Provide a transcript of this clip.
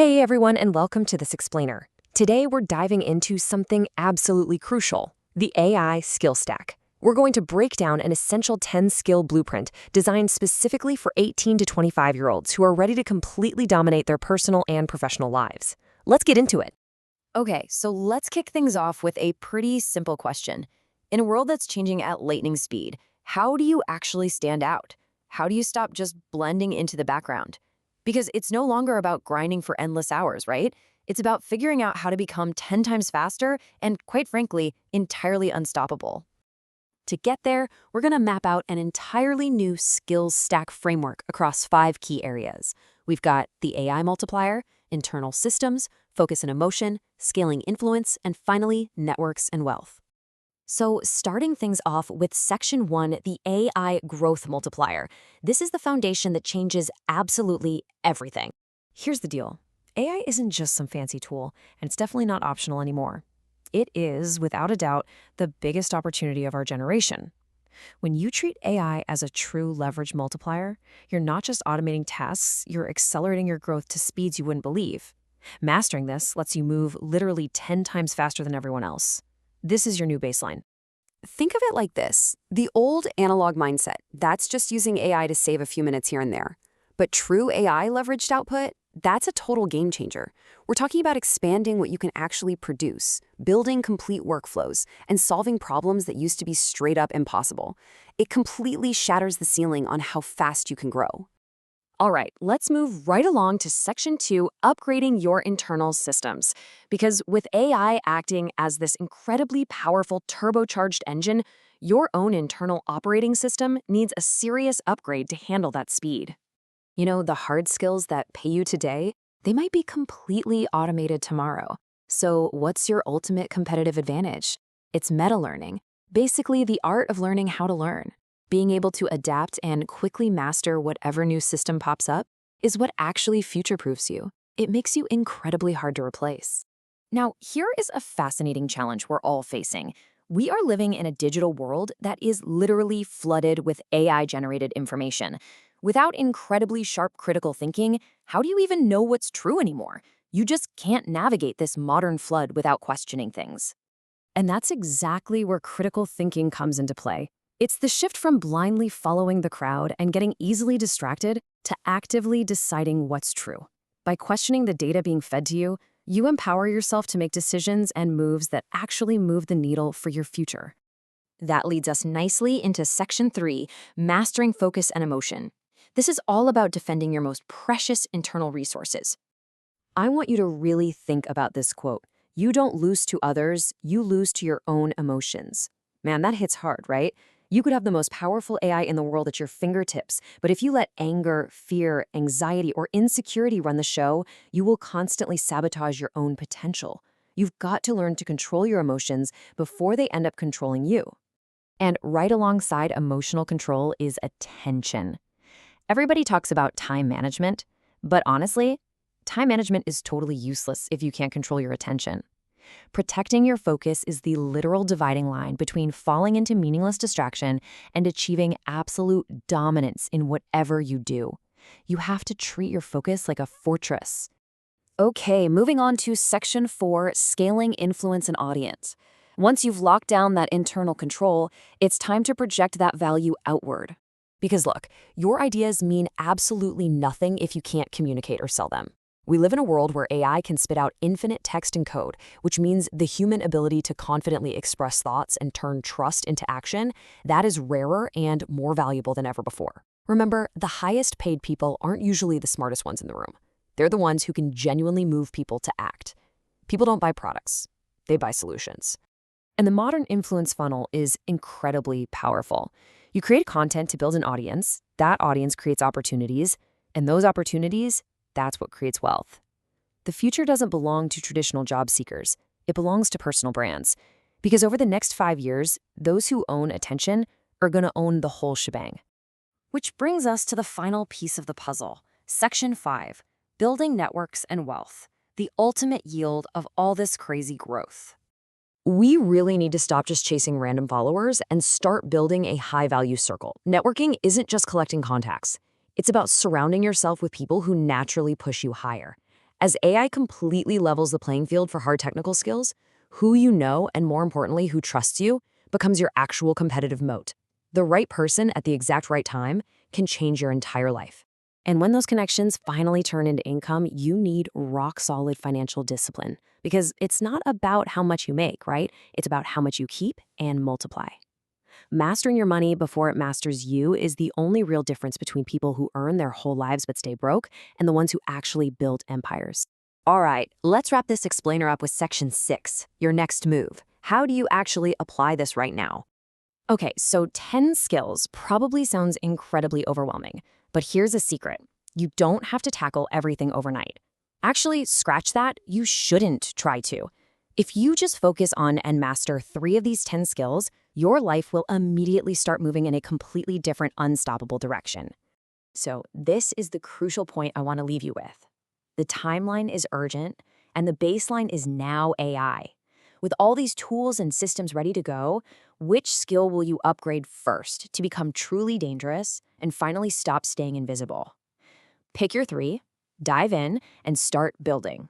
Hey everyone, and welcome to this explainer. Today we're diving into something absolutely crucial, the AI skill stack. We're going to break down an essential 10-skill blueprint designed specifically for 18 to 25-year-olds who are ready to completely dominate their personal and professional lives. Let's get into it. Okay, so let's kick things off with a pretty simple question. In a world that's changing at lightning speed, how do you actually stand out? How do you stop just blending into the background? Because it's no longer about grinding for endless hours, right? It's about figuring out how to become 10 times faster and, quite frankly, entirely unstoppable. To get there, we're going to map out an entirely new skills stack framework across 5 key areas. We've got the AI multiplier, internal systems, focus and emotion, scaling influence, and finally, networks and wealth. So starting things off with Section 1, the AI growth multiplier. This is the foundation that changes absolutely everything. Here's the deal. AI isn't just some fancy tool, and it's definitely not optional anymore. It is, without a doubt, the biggest opportunity of our generation. When you treat AI as a true leverage multiplier, you're not just automating tasks, you're accelerating your growth to speeds you wouldn't believe. Mastering this lets you move literally 10 times faster than everyone else. This is your new baseline. Think of it like this. The old analog mindset, that's just using AI to save a few minutes here and there. But true AI leveraged output, that's a total game changer. We're talking about expanding what you can actually produce, building complete workflows, and solving problems that used to be straight up impossible. It completely shatters the ceiling on how fast you can grow. All right, let's move right along to Section 2, upgrading your internal systems. Because with AI acting as this incredibly powerful turbocharged engine, your own internal operating system needs a serious upgrade to handle that speed. You know, the hard skills that pay you today, they might be completely automated tomorrow. So what's your ultimate competitive advantage? It's meta-learning, basically the art of learning how to learn. Being able to adapt and quickly master whatever new system pops up is what actually future-proofs you. It makes you incredibly hard to replace. Now, here is a fascinating challenge we're all facing. We are living in a digital world that is literally flooded with AI-generated information. Without incredibly sharp critical thinking, how do you even know what's true anymore? You just can't navigate this modern flood without questioning things. And that's exactly where critical thinking comes into play. It's the shift from blindly following the crowd and getting easily distracted to actively deciding what's true. By questioning the data being fed to you, you empower yourself to make decisions and moves that actually move the needle for your future. That leads us nicely into Section 3, mastering focus and emotion. This is all about defending your most precious internal resources. I want you to really think about this quote. You don't lose to others, you lose to your own emotions. Man, that hits hard, right? You could have the most powerful AI in the world at your fingertips, but if you let anger, fear, anxiety, or insecurity run the show, you will constantly sabotage your own potential. You've got to learn to control your emotions before they end up controlling you. And right alongside emotional control is attention. Everybody talks about time management, but honestly, time management is totally useless if you can't control your attention. Protecting your focus is the literal dividing line between falling into meaningless distraction and achieving absolute dominance in whatever you do. You have to treat your focus like a fortress. Okay, moving on to Section 4, scaling influence and audience. Once you've locked down that internal control, it's time to project that value outward. Because look, your ideas mean absolutely nothing if you can't communicate or sell them. We live in a world where AI can spit out infinite text and code, which means the human ability to confidently express thoughts and turn trust into action, that is rarer and more valuable than ever before. Remember, the highest paid people aren't usually the smartest ones in the room. They're the ones who can genuinely move people to act. People don't buy products, they buy solutions. And the modern influence funnel is incredibly powerful. You create content to build an audience, that audience creates opportunities, and those opportunities, that's what creates wealth. The future doesn't belong to traditional job seekers. It belongs to personal brands. Because over the next 5 years, those who own attention are going to own the whole shebang. Which brings us to the final piece of the puzzle, Section 5, building networks and wealth, the ultimate yield of all this crazy growth. We really need to stop just chasing random followers and start building a high-value circle. Networking isn't just collecting contacts. It's about surrounding yourself with people who naturally push you higher. As AI completely levels the playing field for hard technical skills, who you know and more importantly, who trusts you becomes your actual competitive moat. The right person at the exact right time can change your entire life. And when those connections finally turn into income, you need rock solid financial discipline because it's not about how much you make, right? It's about how much you keep and multiply. Mastering your money before it masters you is the only real difference between people who earn their whole lives but stay broke and the ones who actually build empires. All right, let's wrap this explainer up with section 6, your next move. How do you actually apply this right now? Okay, so 10 skills probably sounds incredibly overwhelming, but here's a secret. You don't have to tackle everything overnight. Actually, scratch that, you shouldn't try to. If you just focus on and master 3 of these 10 skills, your life will immediately start moving in a completely different, unstoppable direction. So this is the crucial point I want to leave you with. The timeline is urgent, and the baseline is now AI. With all these tools and systems ready to go, which skill will you upgrade first to become truly dangerous and finally stop staying invisible? Pick your 3, dive in, and start building.